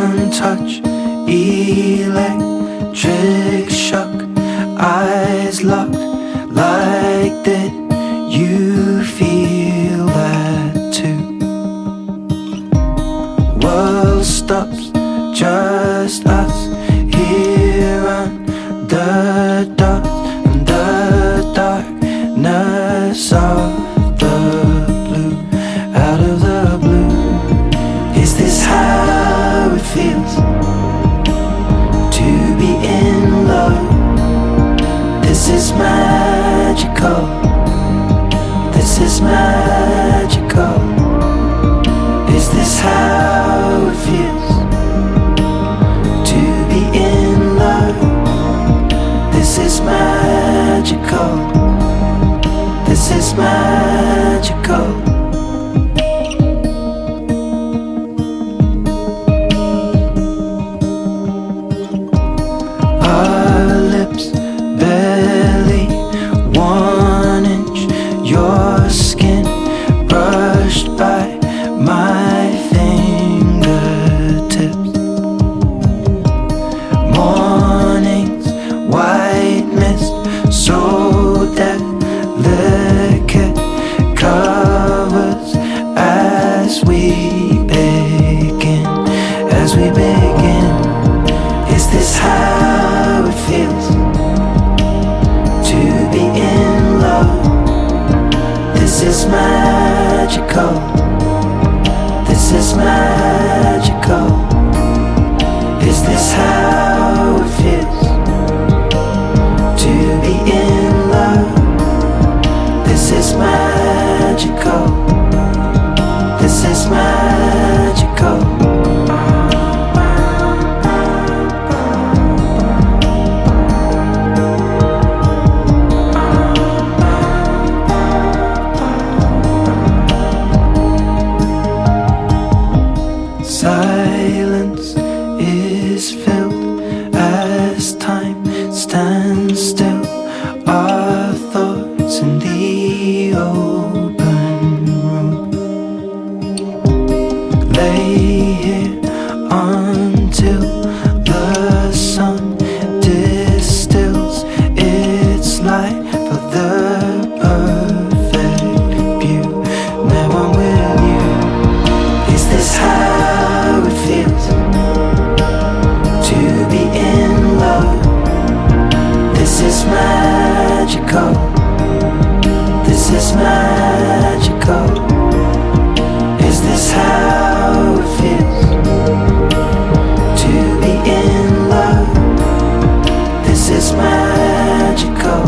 one touch, electric shock, eyes locked. Like did you feel that too? World stops, just us here under the darkness of the blue, out of the blue. Is this how it feels to be in love? This is magical. This is magical. Is this how it feels to be in love? This is magical. This is magical. Our lips barely 1 inch, your skin brushed by my fingertips. Mornings, white mist, so delicate, covers as we begin, as we begin. Is this how it feels to be in love? This is magical. This is magical. Is this how it feels to be in love? This is magical. This is magical. Silence is filled as time stands still. Our thoughts in the open room. Lay here until the sun distills its light for the perfect view. Now I'm with you. Is this how it feels to be in love? This is magical. This is magical. Is this how it feels to be in love? This is magical.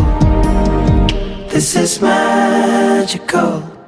This is magical.